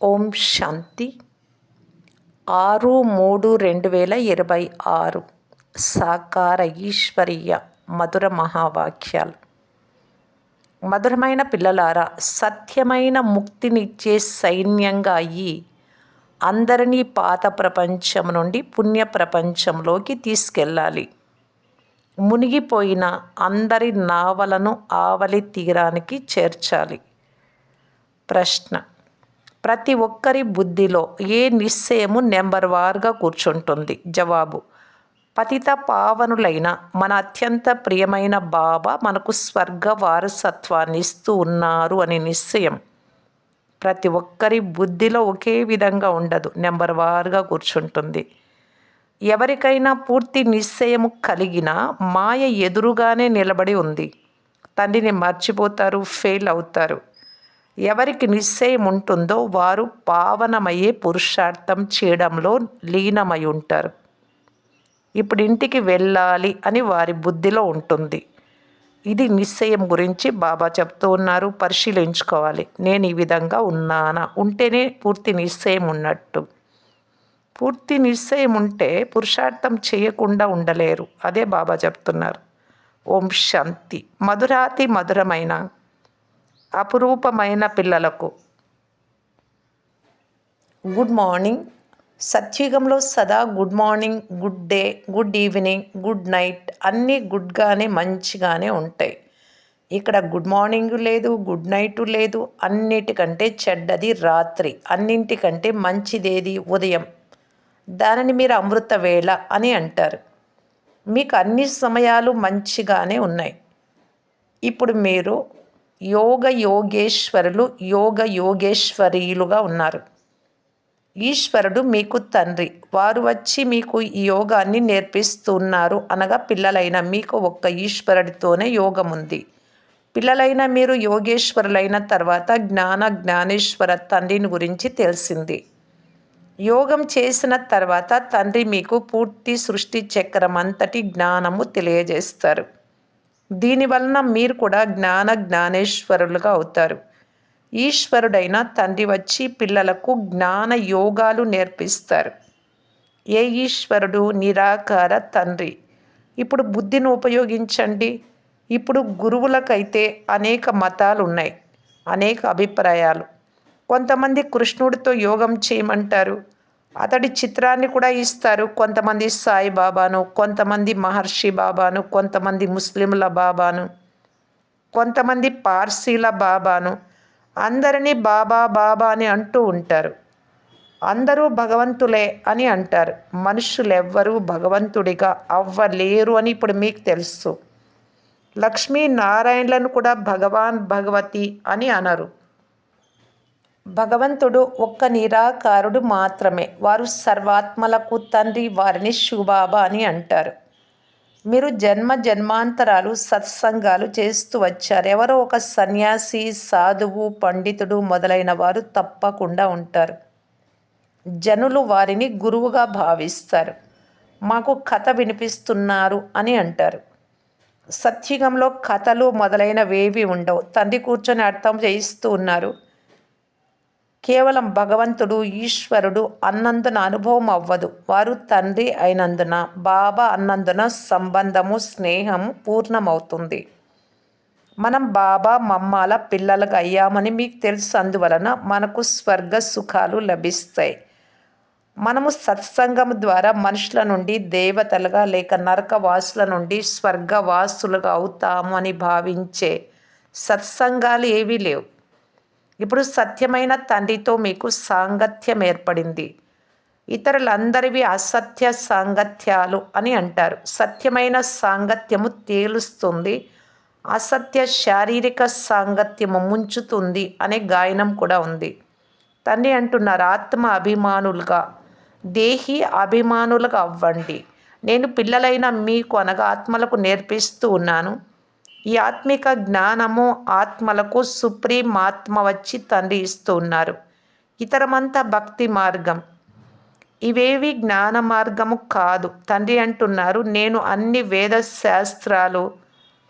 ఓం శాంతి 6/3/2026 సాకార ఈశ్వరీయ మధుర మహావాక్యాలు. మధురమైన పిల్లలారా, సత్యమైన ముక్తినిచ్చే సైన్యంగా అయ్యి అందరినీ పాత ప్రపంచం నుండి పుణ్య ప్రపంచంలోకి తీసుకెళ్ళాలి. మునిగిపోయిన అందరి నావలను ఆవలి తీరానికి చేర్చాలి. ప్రశ్న: ప్రతి ఒక్కరి బుద్ధిలో ఏ నిశ్చయము నెంబర్ వార్గా కూర్చుంటుంది? జవాబు: పతిత పావనులైన మన అత్యంత ప్రియమైన బాబా మనకు స్వర్గ వారసత్వాన్ని ఇస్తూ ఉన్నారు అనే నిశ్చయం ప్రతి ఒక్కరి బుద్ధిలో ఒకే విధంగా ఉండదు, నెంబర్ వార్గా కూర్చుంటుంది. ఎవరికైనా పూర్తి నిశ్చయము కలిగినా మాయ ఎదురుగానే నిలబడి ఉంది. తండ్రిని మర్చిపోతారు, ఫెయిల్ అవుతారు. ఎవరికి నిశ్చయం ఉంటుందో వారు పావనమయ్యే పురుషార్థం చేయడంలో లీనమై ఉంటారు. ఇప్పుడు ఇంటికి వెళ్ళాలి అని వారి బుద్ధిలో ఉంటుంది. ఇది నిశ్చయం గురించి బాబా చెప్తూ ఉన్నారు. పరిశీలించుకోవాలి. నేను ఈ విధంగా ఉన్నానా? ఉంటేనే పూర్తి నిశ్చయం ఉన్నట్టు. పూర్తి నిశ్చయం ఉంటే పురుషార్థం చేయకుండా ఉండలేరు. అదే బాబా చెప్తున్నారు. ఓం శాంతి. మధురాతి మధురమైన అపురూపమైన పిల్లలకు గుడ్ మార్నింగ్. సత్యుగంలో సదా good morning, good day, good evening, good night అన్నీ గుడ్గానే మంచిగానే ఉంటాయి. ఇక్కడ గుడ్ మార్నింగ్ లేదు, గుడ్ నైట్ లేదు. అన్నిటికంటే చెడ్డది రాత్రి, అన్నింటికంటే మంచిదేది ఉదయం. దానిని మీరు అమృత వేళ అని అంటారు. మీకు అన్ని సమయాలు మంచిగానే ఉన్నాయి. ఇప్పుడు మీరు యోగేశ్వరులు, యోగేశ్వరీలుగా ఉన్నారు. ఈశ్వరుడు మీకు తండ్రి. వారు వచ్చి మీకు ఈ యోగాన్ని నేర్పిస్తున్నారు. అనగా పిల్లలైన మీకు ఒక్క ఈశ్వరుడితోనే యోగం ఉంది. పిల్లలైన మీరు యోగేశ్వరులైన తర్వాత జ్ఞానేశ్వర తండ్రిని గురించి తెలిసింది. యోగం చేసిన తర్వాత తండ్రి మీకు పూర్తి సృష్టి చక్రం అంతటి జ్ఞానము తెలియజేస్తారు. దీనివలన మీరు కూడా జ్ఞానేశ్వరులుగా అవుతారు. ఈశ్వరుడైన తండ్రి వచ్చి పిల్లలకు జ్ఞాన యోగాలు నేర్పిస్తారు. ఏ ఈశ్వరుడు? నిరాకార తండ్రి. ఇప్పుడు బుద్ధిని ఉపయోగించండి. ఇప్పుడు గురువులకైతే అనేక మతాలు ఉన్నాయి, అనేక అభిప్రాయాలు. కొంతమంది కృష్ణుడితో యోగం చేయమంటారు, అతడి చిత్రాన్ని కూడా ఇస్తారు. కొంతమంది సాయిబాబాను, కొంతమంది మహర్షి బాబాను, కొంతమంది ముస్లింల బాబాను, కొంతమంది పార్సీల బాబాను. అందరినీ బాబా బాబా అని అంటూ ఉంటారు. అందరూ భగవంతులే అని అంటారు. మనుషులెవ్వరూ భగవంతుడిగా అవ్వలేరు అని ఇప్పుడు మీకు తెలుసు. లక్ష్మీనారాయణలను కూడా భగవాన్, భగవతి అని అనరు. భగవంతుడు ఒక్క నిరాకారుడు మాత్రమే. వారు సర్వాత్మలకు తండ్రి. వారిని శివబాబా అని అంటారు. మీరు జన్మాంతరాలు సత్సంగాలు చేస్తూ వచ్చారు. ఎవరో ఒక సన్యాసి, సాధువు, పండితుడు మొదలైన వారు తప్పకుండా ఉంటారు. జనులు వారిని గురువుగా భావిస్తారు. మాకు కథ వినిపిస్తున్నారు అని అంటారు. సత్యుగంలో కథలు మొదలైనవేవి ఉండవు. తండ్రి కూర్చొని అర్థం చేయిస్తూ ఉన్నారు. కేవలం భగవంతుడు, ఈశ్వరుడు అన్నందున అనుభవం అవ్వదు. వారు తండ్రి అయినందున, బాబా అన్నందున సంబంధము, స్నేహము పూర్ణమవుతుంది. మనం బాబా మమ్మాల పిల్లలుగా అయ్యామని మీకు తెలుసు. అందువలన మనకు స్వర్గ సుఖాలు లభిస్తాయి. మనము సత్సంగం ద్వారా మనుషుల నుండి దేవతలుగా లేక నరకవాసుల నుండి స్వర్గవాసులుగా అవుతాము అని భావించే సత్సంగాలు ఏవీ లేవు. ఇప్పుడు సత్యమైన తండ్రితో మీకు సాంగత్యం ఏర్పడింది. ఇతరులందరివి అసత్య సాంగత్యాలు అని అంటారు. సత్యమైన సాంగత్యము తేలుస్తుంది, అసత్య శారీరక సాంగత్యము ముంచుతుంది అనే గాయనం కూడా ఉంది. తండ్రి అంటున్నారు, ఆత్మ అభిమానులుగా, దేహి అభిమానులుగా అవ్వండి. నేను పిల్లలైన మీకు అనగా ఆత్మలకు నేర్పిస్తూ ఉన్నాను. ఈ ఆత్మిక జ్ఞానము ఆత్మలకు సుప్రీం ఆత్మ వచ్చి తండ్రి ఇస్తూ ఉన్నారు. ఇతరమంతా భక్తి మార్గం. ఇవేవి జ్ఞాన మార్గము కాదు. తండ్రి అంటున్నారు, నేను అన్ని వేద శాస్త్రాలు,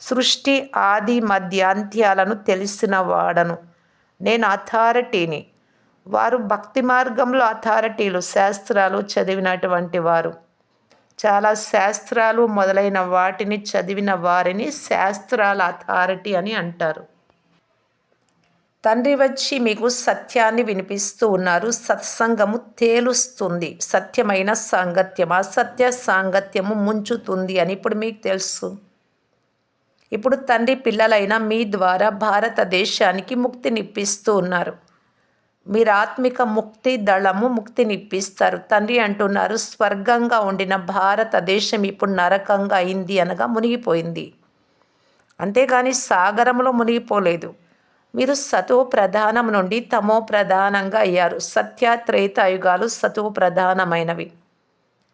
సృష్టి ఆది మధ్య అంత్యాలను తెలిసిన వాడను. నేను అథారిటీని. వారు భక్తి మార్గంలో అథారిటీలు, శాస్త్రాలు చదివినటువంటి వారు. చాలా శాస్త్రాలు మొదలైన వాటిని చదివిన వారిని శాస్త్రాల అథారిటీ అని అంటారు. తండ్రి వచ్చి మీకు సత్యాన్ని వినిపిస్తూ ఉన్నారు. సత్సంగము తేలుస్తుంది. సత్యమైన సాంగత్యం, అసత్య సాంగత్యము ముంచుతుంది అని ఇప్పుడు మీకు తెలుసు. ఇప్పుడు తండ్రి పిల్లలైన మీ ద్వారా భారతదేశానికి ముక్తినిప్పిస్తూ ఉన్నారు. మీరు ఆత్మిక ముక్తి దళము ముక్తినిప్పిస్తారు. తండ్రి అంటున్నారు, స్వర్గంగా ఉండిన భారతదేశం ఇప్పుడు నరకంగా అయింది అనగా మునిగిపోయింది. అంతేగాని సాగరంలో మునిగిపోలేదు. మీరు సతో ప్రధానం నుండి తమో ప్రధానంగా అయ్యారు. సత్యత్రేతాయుగాలు సతో ప్రధానమైనవి.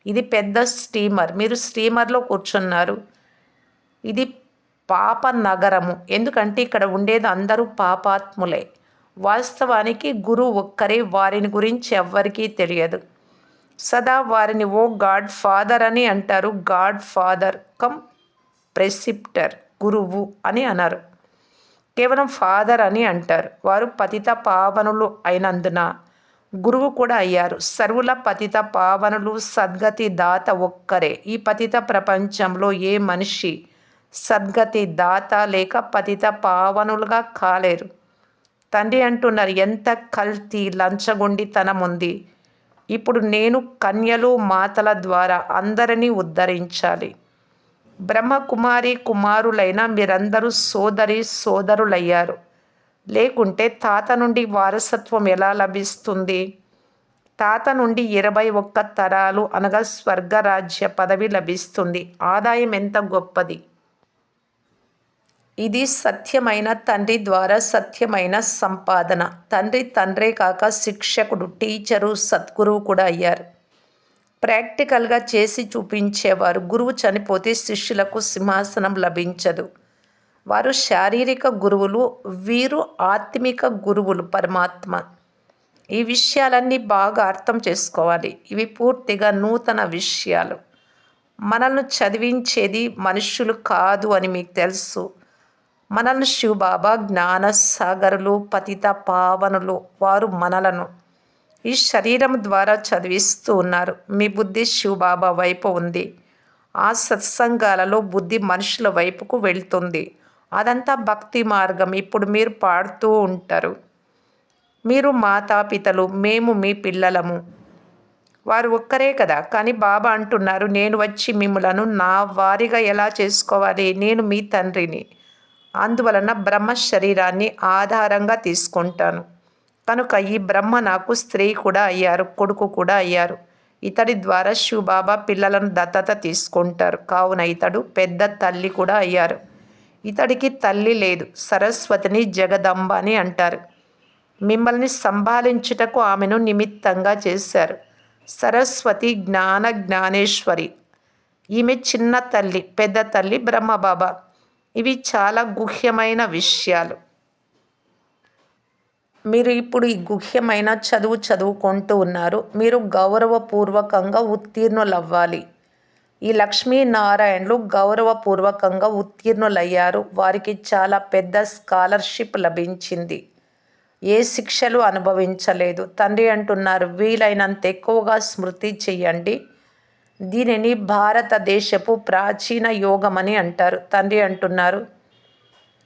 ఇది పెద్ద స్టీమర్. మీరు స్టీమర్లో కూర్చున్నారు. ఇది పాప నగరము. ఎందుకంటే ఇక్కడ ఉండేది అందరూ పాపాత్ములే. వాస్తవానికి గురువు ఒక్కరే. వారిని గురించి ఎవ్వరికీ తెలియదు. సదా వారిని ఓ గాడ్ ఫాదర్ అని అంటారు. గాడ్ ఫాదర్ కమ్ ప్రెసిప్టర్, గురువు అని అన్నారు. కేవలం ఫాదర్ అని అంటారు. వారు పతిత పావనులు అయినందున గురువు కూడా అయ్యారు. సర్వుల పతిత పావనులు, సద్గతి దాత ఒక్కరే. ఈ పతిత ప్రపంచంలో ఏ మనిషి సద్గతి దాత లేక పతిత పావనులుగా కాలేరు. తండ్రి అంటున్నారు, ఎంత కల్తీ లంచగొండితనం ఉంది. ఇప్పుడు నేను కన్యలు మాతల ద్వారా అందరినీ ఉద్ధరించాలి. బ్రహ్మకుమారి కుమారులైన మీరందరూ సోదరి సోదరులయ్యారు. లేకుంటే తాత నుండి వారసత్వం ఎలా లభిస్తుంది? తాత నుండి 21 తరాలు అనగా స్వర్గరాజ్య పదవి లభిస్తుంది. ఆదాయం ఎంత గొప్పది! ఇది సత్యమైన తండ్రి ద్వారా సత్యమైన సంపాదన. తండ్రి తండ్రే కాక శిక్షకుడు, టీచరు, సద్గురువు కూడా అయ్యారు. ప్రాక్టికల్గా చేసి చూపించేవారు. గురువు చనిపోతే శిష్యులకు సింహాసనం లభించదు. వారు శారీరక గురువులు, వీరు ఆత్మిక గురువులు, పరమాత్మ. ఈ విషయాలన్నీ బాగా అర్థం చేసుకోవాలి. ఇవి పూర్తిగా నూతన విషయాలు. మనల్ని చదివించేది మనుష్యులు కాదు అని మీకు తెలుసు. మనల్ని శివబాబా జ్ఞానసాగరులు, పతిత పావనులు, వారు మనలను ఈ శరీరం ద్వారా చదివిస్తూ ఉన్నారు. మీ బుద్ధి శివబాబా వైపు ఉంది. ఆ సత్సంగాలలో బుద్ధి మనుషుల వైపుకు వెళ్తుంది. అదంతా భక్తి మార్గం. ఇప్పుడు మీరు పాడుతూ ఉంటారు, మీరు మాతాపితలు, మేము మీ పిల్లలము. వారు ఒక్కరే కదా. కానీ బాబా అంటున్నారు, నేను వచ్చి మిమ్మలను నా వారిగా ఎలా చేసుకోవాలి? నేను మీ తండ్రిని. అందువలన బ్రహ్మ శరీరాన్ని ఆధారంగా తీసుకుంటాను. కనుక ఈ బ్రహ్మ నాకు స్త్రీ కూడా అయ్యారు, కొడుకు కూడా అయ్యారు. ఇతడి ద్వారా శివబాబా పిల్లలను దత్తత తీసుకుంటారు. కావున ఇతడు పెద్ద తల్లి కూడా అయ్యారు. ఇతడికి తల్లి లేదు. సరస్వతిని జగదంబ అని అంటారు. మిమ్మల్ని సంభాళించుటకు ఆమెను నిమిత్తంగా చేశారు. సరస్వతి జ్ఞాన జ్ఞానేశ్వరి. ఈమె చిన్న తల్లి, పెద్ద తల్లి బ్రహ్మబాబా. ఇవి చాలా గుహ్యమైన విషయాలు. మీరు ఇప్పుడు ఈ గుహ్యమైన చదువు చదువుకుంటూ ఉన్నారు. మీరు గౌరవపూర్వకంగా ఉత్తీర్ణులవ్వాలి. ఈ లక్ష్మీనారాయణలు గౌరవపూర్వకంగా ఉత్తీర్ణులయ్యారు. వారికి చాలా పెద్ద స్కాలర్షిప్ లభించింది. ఏ శిక్షలు అనుభవించలేదు. తండ్రి అంటున్నారు, వీలైనంత ఎక్కువగా స్మృతి చెయ్యండి. దీనిని భారతదేశపు ప్రాచీన యోగమని అంటారు. తండ్రి అంటున్నారు,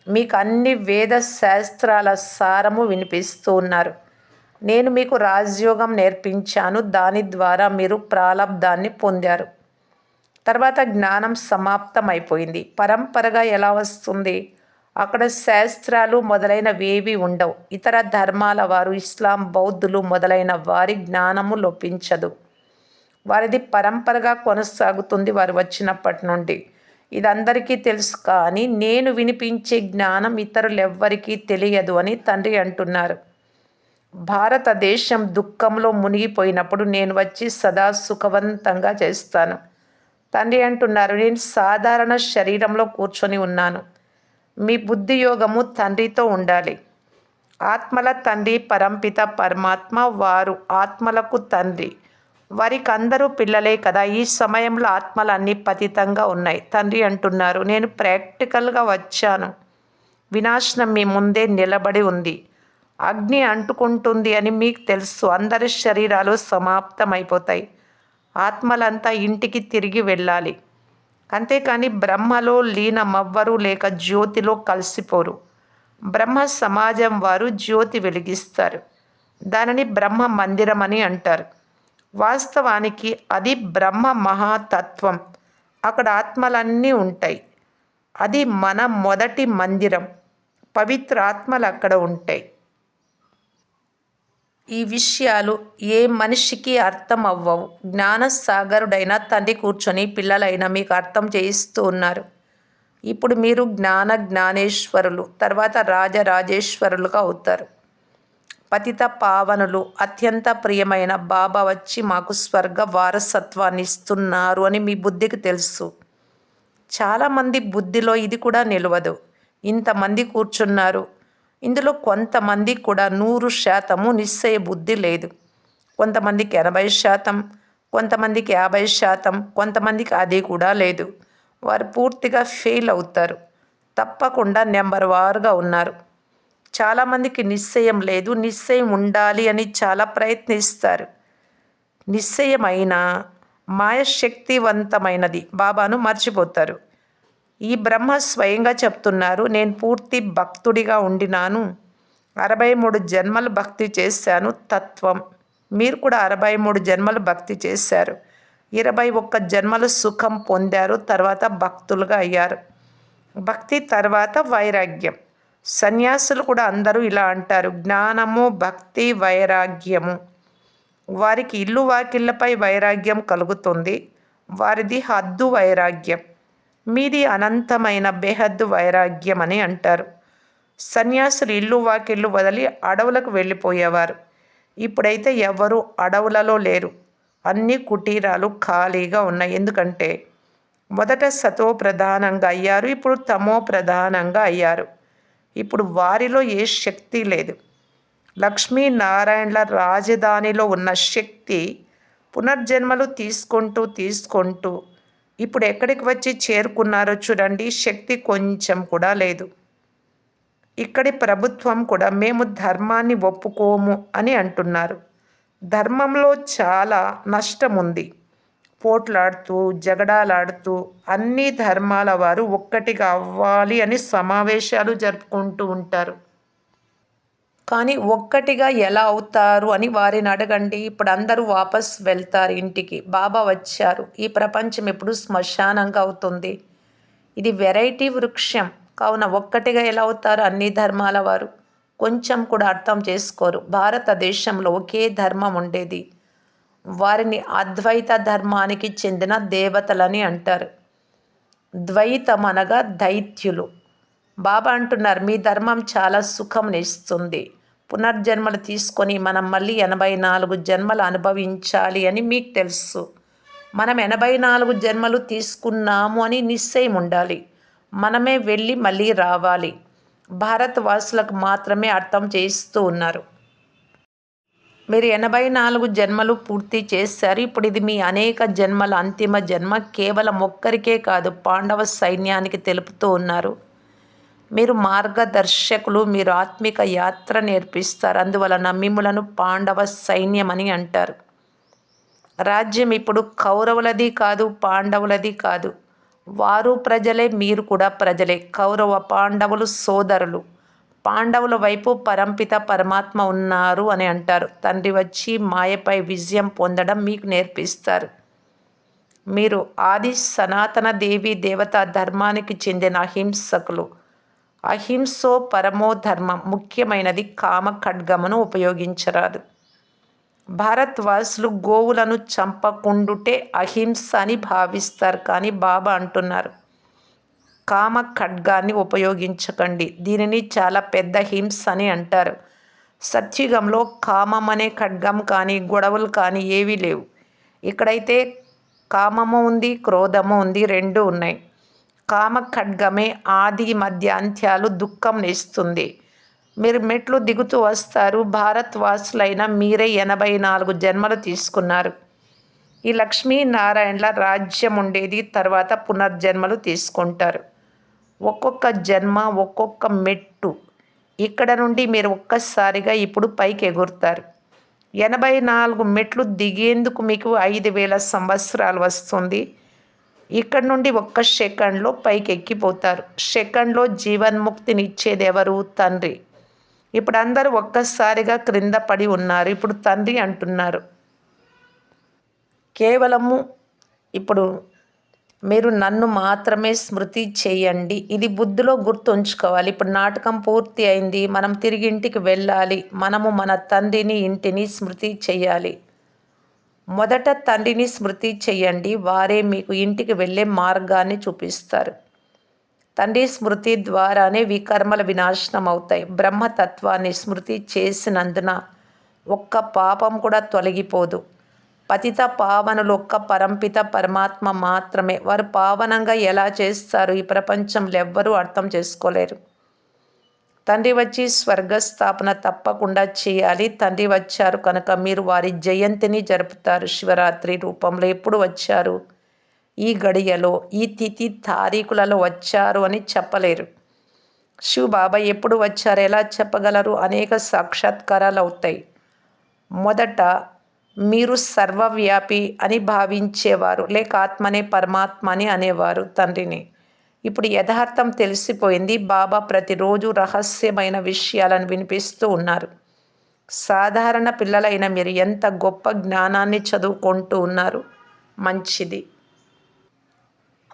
మీకు అన్ని వేద శాస్త్రాల సారము వినిపిస్తూ ఉన్నారు. నేను మీకు రాజయోగం నేర్పించాను. దాని ద్వారా మీరు ప్రాలబ్ధాన్ని పొందారు. తర్వాత జ్ఞానం సమాప్తం అయిపోయింది. పరంపరగా ఎలా వస్తుంది? అక్కడ శాస్త్రాలు మొదలైనవేవి ఉండవు. ఇతర ధర్మాల వారు, ఇస్లాం, బౌద్ధులు మొదలైన వారి జ్ఞానము లోపించదు. వారిది పరంపరగా కొనసాగుతుంది వారు వచ్చినప్పటి నుండి. ఇదందరికీ తెలుసు. కానీ నేను వినిపించే జ్ఞానం ఇతరులెవ్వరికీ తెలియదు అని తండ్రి అంటున్నారు. భారతదేశం దుఃఖంలో మునిగిపోయినప్పుడు నేను వచ్చి సదా సుఖవంతంగా చేస్తాను. తండ్రి అంటున్నారు, నేను సాధారణ శరీరంలో కూర్చొని ఉన్నాను. మీ బుద్ధి యోగము తండ్రితో ఉండాలి. ఆత్మల తండ్రి పరంపిత పరమాత్మ. వారు ఆత్మలకు తండ్రి. వారికి అందరూ పిల్లలే కదా. ఈ సమయంలో ఆత్మలు అన్నీ పతితంగా ఉన్నాయి. తండ్రి అంటున్నారు, నేను ప్రాక్టికల్గా వచ్చాను. వినాశనం మీ ముందే నిలబడి ఉంది. అగ్ని అంటుకుంటుంది అని మీకు తెలుసు. అందరి శరీరాలు సమాప్తమైపోతాయి. ఆత్మలంతా ఇంటికి తిరిగి వెళ్ళాలి. అంతేకాని బ్రహ్మలో లీనమవ్వరు, లేక జ్యోతిలో కలిసిపోరు. బ్రహ్మ సమాజం వారు జ్యోతి వెలిగిస్తారు. దానిని బ్రహ్మ మందిరం అని అంటారు. వాస్తవానికి అది బ్రహ్మ మహాతత్వం. అక్కడ ఆత్మలన్నీ ఉంటాయి. అది మన మొదటి మందిరం. పవిత్ర ఆత్మలు అక్కడ ఉంటాయి. ఈ విషయాలు ఏ మనిషికి అర్థం అవ్వవు. జ్ఞానసాగరుడైన తండ్రి కూర్చొని పిల్లలైన మీకు అర్థం చేయిస్తూ ఉన్నారు. ఇప్పుడు మీరు జ్ఞానేశ్వరులు, తర్వాత రాజరాజేశ్వరులుగా అవుతారు. పతిత పావనులు, అత్యంత ప్రియమైన బాబా వచ్చి మాకు స్వర్గ వారసత్వాన్ని ఇస్తున్నారు అని మీ బుద్ధికి తెలుసు. చాలామంది బుద్ధిలో ఇది కూడా నిలవదు. ఇంతమంది కూర్చున్నారు. ఇందులో కొంతమంది కూడా 100% నిశ్చయ బుద్ధి లేదు. కొంతమందికి 80%, కొంతమందికి 50%, కొంతమందికి అది కూడా లేదు. వారు పూర్తిగా ఫెయిల్ అవుతారు. తప్పకుండా నెంబర్ వారుగా ఉన్నారు. చాలామందికి నిశ్చయం లేదు. నిశ్చయం ఉండాలి అని చాలా ప్రయత్నిస్తారు. నిశ్చయమైన మాయ శక్తివంతమైనది. బాబాను మర్చిపోతారు. ఈ బ్రహ్మ స్వయంగా చెప్తున్నారు, నేను పూర్తి భక్తుడిగా ఉండినాను. 63 జన్మలు భక్తి చేశాను. తత్వం. మీరు కూడా 63 జన్మలు భక్తి చేశారు. 21 జన్మలు సుఖం పొందారు. తర్వాత భక్తులుగా అయ్యారు. భక్తి తర్వాత వైరాగ్యం. సన్యాసులు కూడా అందరూ ఇలా అంటారు, జ్ఞానము, భక్తి, వైరాగ్యము. వారికి ఇల్లు వాకిళ్లపై వైరాగ్యం కలుగుతుంది. వారిది హద్దు వైరాగ్యం. మీది అనంతమైన బేహద్దు వైరాగ్యం అని అంటారు. సన్యాసులు ఇల్లు వాకిళ్ళు వదిలి అడవులకు వెళ్ళిపోయేవారు. ఇప్పుడైతే ఎవరు అడవులలో లేరు. అన్ని కుటీరాలు ఖాళీగా ఉన్నాయి. ఎందుకంటే మొదట సతో ప్రధానంగా అయ్యారు, ఇప్పుడు తమో ప్రధానంగా అయ్యారు. ఇప్పుడు వారిలో ఏ శక్తి లేదు. లక్ష్మీనారాయణల రాజధానిలో ఉన్న శక్తి పునర్జన్మలు తీసుకుంటూ ఇప్పుడు ఎక్కడికి వచ్చి చేరుకున్నారో చూడండి. శక్తి కొంచెం కూడా లేదు. ఇక్కడి ప్రభుత్వం కూడా మేము ధర్మాన్ని ఒప్పుకోము అని అంటున్నారు. ధర్మంలో చాలా నష్టం ఉంది. పోట్లాడుతూ, జగడాలాడుతూ అన్ని ధర్మాల వారు ఒక్కటిగా అవ్వాలి అని సమావేశాలు జరుపుకుంటూ ఉంటారు. కానీ ఒక్కటిగా ఎలా అవుతారు అని వారిని అడగండి. ఇప్పుడు అందరూ వాపస్ వెళ్తారు ఇంటికి. బాబా వచ్చారు. ఈ ప్రపంచం ఇప్పుడు శ్మశానంగా అవుతుంది. ఇది వెరైటీ వృక్షం. కావున ఒక్కటిగా ఎలా అవుతారు అన్ని ధర్మాల వారు? కొంచెం కూడా అర్థం చేసుకోరు. భారతదేశంలో ఒకే ధర్మం ఉండేది. వారిని అద్వైత ధర్మానికి చెందిన దేవతలని అంటారు. ద్వైతం అనగా దైత్యులు. బాబా అంటున్నారు, మీ ధర్మం చాలా సుఖంనిస్తుంది. పునర్జన్మలు తీసుకొని మనం మళ్ళీ 84 జన్మలు అనుభవించాలి అని మీకు తెలుసు. మనం 84 జన్మలు తీసుకున్నాము అని నిశ్చయం ఉండాలి. మనమే వెళ్ళి మళ్ళీ రావాలి. భారతవాసులకు మాత్రమే అర్థం చేయిస్తూ ఉన్నారు. మీరు 84 జన్మలు పూర్తి చేశారు. ఇప్పుడు ఇది మీ అనేక జన్మల అంతిమ జన్మ. కేవలం ఒక్కరికే కాదు, పాండవ సైన్యానికి తెలుపుతూ ఉన్నారు. మీరు మార్గదర్శకులు. మీరు ఆత్మిక యాత్ర నేర్పిస్తారు. అందువలన మిమ్ములను పాండవ సైన్యం అని అంటారు. రాజ్యం ఇప్పుడు కౌరవులది కాదు, పాండవులది కాదు. వారు ప్రజలే, మీరు కూడా ప్రజలే. కౌరవ పాండవులు సోదరులు. పాండవుల వైపు పరంపిత పరమాత్మ ఉన్నారు అని అంటారు. తండ్రి వచ్చి మాయపై విజయం పొందడం మీకు నేర్పిస్తారు. మీరు ఆది సనాతన దేవి దేవతా ధర్మానికి చెందిన అహింసకులు. అహింసో పరమో ధర్మం. ముఖ్యమైనది కామ ఖడ్గమును ఉపయోగించరాదు. భారతవాసులు గోవులను చంపకుండుటే అహింస అని భావిస్తారు. కానీ బాబా అంటున్నారు, కామ ఖడ్గాన్ని ఉపయోగించకండి. దీనిని చాలా పెద్ద హింస అని అంటారు. సత్యుగంలో కామం అనే ఖడ్గం కానీ గొడవలు కానీ ఏవీ లేవు. ఇక్కడైతే కామము ఉంది, క్రోధము ఉంది, రెండు ఉన్నాయి. కామ ఖడ్గమే ఆది మధ్య అంత్యాలు దుఃఖం ఇస్తుంది. మీరు మెట్లు దిగుతూ వస్తారు. భారతవాసులైన మీరే 84 జన్మలు తీసుకున్నారు. ఈ లక్ష్మీనారాయణల రాజ్యం ఉండేది. తర్వాత పునర్జన్మలు తీసుకుంటారు. ఒక్కొక్క జన్మ ఒక్కొక్క మెట్టు. ఇక్కడ నుండి మీరు ఒక్కసారిగా ఇప్పుడు పైకి ఎగురుతారు. 84 మెట్లు దిగేందుకు మీకు 5000 సంవత్సరాలు వస్తుంది. ఇక్కడ నుండి ఒక్క సెకండ్లో పైకి ఎక్కిపోతారు. సెకండ్లో జీవన్ముక్తినిచ్చేది ఎవరు? తండ్రి. ఇప్పుడు అందరూ ఒక్కసారిగా క్రింద పడి ఉన్నారు. ఇప్పుడు తండ్రి అంటున్నారు, కేవలము ఇప్పుడు మీరు నన్ను మాత్రమే స్మృతి చేయండి. ఇది బుద్ధిలో గుర్తుంచుకోవాలి. ఇప్పుడు నాటకం పూర్తి అయింది, మనం తిరిగి ఇంటికి వెళ్ళాలి. మనము మన తండ్రిని, ఇంటిని స్మృతి చేయాలి. మొదట తండ్రిని స్మృతి చేయండి, వారే మీకు ఇంటికి వెళ్ళే మార్గాన్ని చూపిస్తారు. తండ్రి స్మృతి ద్వారానే వికర్మల వినాశనం అవుతాయి. బ్రహ్మతత్వాన్ని స్మృతి చేసినందున ఒక్క పాపం కూడా తొలగిపోదు. పతిత పావనులు ఒక్క పరంపిత పరమాత్మ మాత్రమే. వారు పావనంగా ఎలా చేస్తారు ఈ ప్రపంచంలో ఎవ్వరూ అర్థం చేసుకోలేరు. తండ్రి వచ్చి స్వర్గస్థాపన తప్పకుండా చేయాలి. తండ్రి వచ్చారు కనుక మీరు వారి జయంతిని జరుపుతారు. శివరాత్రి రూపంలో ఎప్పుడు వచ్చారు, ఈ గడియలో, ఈ తిథి తారీఖులలో వచ్చారు అని చెప్పలేరు. శివబాబా ఎప్పుడు వచ్చారు ఎలా చెప్పగలరు? అనేక సాక్షాత్కారాలు అవుతాయి. మొదట మీరు సర్వవ్యాపి అని భావించేవారు, లేక ఆత్మనే పరమాత్మ అని అనేవారు తండ్రిని. ఇప్పుడు యథార్థం తెలిసిపోయింది. బాబా ప్రతిరోజు రహస్యమైన విషయాలను వినిపిస్తూ ఉన్నారు. సాధారణ పిల్లలైన మీరు ఎంత గొప్ప జ్ఞానాన్ని చదువుకుంటూ ఉన్నారు. మంచిది.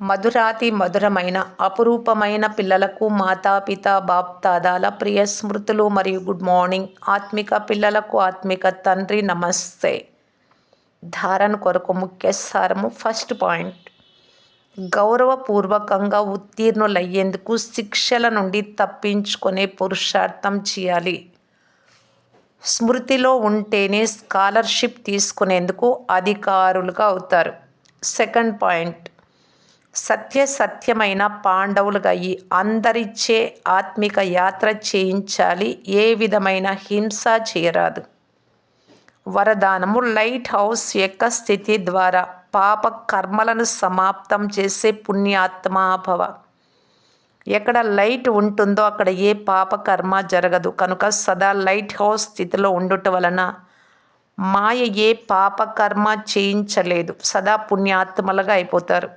మధురాతి మధురమైన అపురూపమైన పిల్లలకు మాతాపిత బాప్దాదాల ప్రియ స్మృతులు మరియు గుడ్ మార్నింగ్. ఆత్మిక పిల్లలకు ఆత్మిక తండ్రి నమస్తే. ధారణ కొరకు ముఖ్య సారము. ఫస్ట్ పాయింట్, గౌరవపూర్వకంగా ఉత్తీర్ణులయ్యేందుకు శిక్షల నుండి తప్పించుకునే పురుషార్థం చేయాలి. స్మృతిలో ఉంటేనే స్కాలర్షిప్ తీసుకునేందుకు అధికారులుగా అవుతారు. సెకండ్ పాయింట్, సత్యమైన పాండవులుగా అయ్యి అందరిచే ఆత్మిక యాత్ర చేయించాలి. ఏ విధమైన హింస చేయరాదు. వరదానము, లైట్ హౌస్ యొక్క స్థితి ద్వారా పాప కర్మలను సమాప్తం చేసే పుణ్యాత్మాభవ. ఎక్కడ లైట్ ఉంటుందో అక్కడ ఏ పాప కర్మ జరగదు. కనుక సదా లైట్ హౌస్ స్థితిలో ఉండుట వలన మాయ ఏ పాప కర్మ చేయించలేదు. సదా పుణ్యాత్మలుగా అయిపోతారు.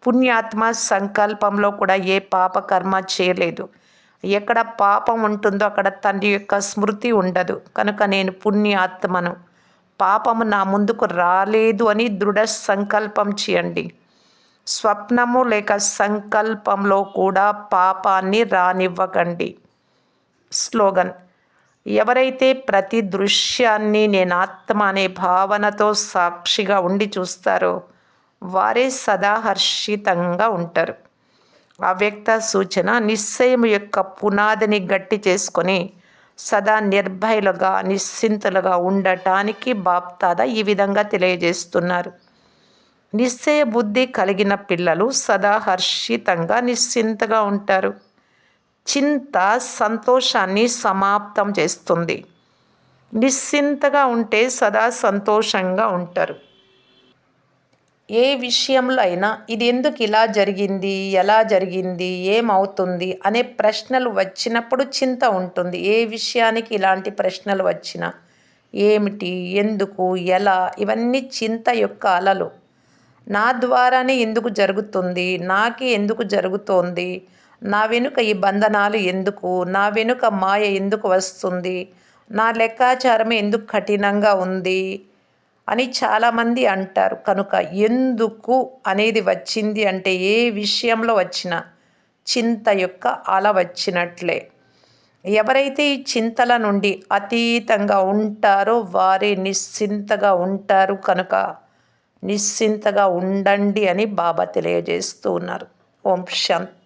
పుణ్యాత్మ సంకల్పంలో కూడా ఏ పాప కర్మ చేయలేదు. ఎక్కడ పాపం ఉంటుందో అక్కడ తండ్రి యొక్క స్మృతి ఉండదు. కనుక నేను పుణ్యాత్మను, పాపము నా ముందుకు రాలేదు అని దృఢ సంకల్పం చేయండి. స్వప్నము లేక సంకల్పంలో కూడా పాపాన్ని రానివ్వకండి. స్లోగన్, ఎవరైతే ప్రతి దృశ్యాన్ని నేను ఆత్మ అనే భావనతో సాక్షిగా ఉండి చూస్తారో వారే సదా హర్షితంగా ఉంటారు. అవ్యక్త సూచన, నిశ్చయం యొక్క పునాదిని గట్టి చేసుకొని సదా నిర్భయులుగా నిశ్చింతలుగా ఉండటానికి బాప్దాదా ఈ విధంగా తెలియజేస్తున్నారు. నిశ్చయ బుద్ధి కలిగిన పిల్లలు సదా హర్షితంగా నిశ్చింతగా ఉంటారు. చింత సంతోషాన్ని సమాప్తం చేస్తుంది. నిశ్చింతగా ఉంటే సదా సంతోషంగా ఉంటారు. ఏ విషయంలో అయినా ఇది ఎందుకు ఇలా జరిగింది, ఎలా జరిగింది, ఏమవుతుంది అనే ప్రశ్నలు వచ్చినప్పుడు చింత ఉంటుంది. ఏ విషయానికి ఇలాంటి ప్రశ్నలు వచ్చినా ఏమిటి, ఎందుకు, ఎలా, ఇవన్నీ చింత యొక్క అలలు. నా ద్వారానే ఎందుకు జరుగుతుంది, నాకే ఎందుకు జరుగుతోంది, నా వెనుక ఈ బంధనాలు ఎందుకు, నా వెనుక మాయ ఎందుకు వస్తుంది, నా లెక్కాచారమే ఎందుకు కఠినంగా ఉంది అని చాలామంది అంటారు. కనుక ఎందుకు అనేది వచ్చింది అంటే ఏ విషయంలో వచ్చినా చింత యొక్క అల వచ్చినట్లే. ఎవరైతే ఈ చింతల నుండి అతీతంగా ఉంటారో వారే నిశ్చింతగా ఉంటారు. కనుక నిశ్చింతగా ఉండండి అని బాబా తెలియజేస్తూ ఉన్నారు. ఓం శాంతి.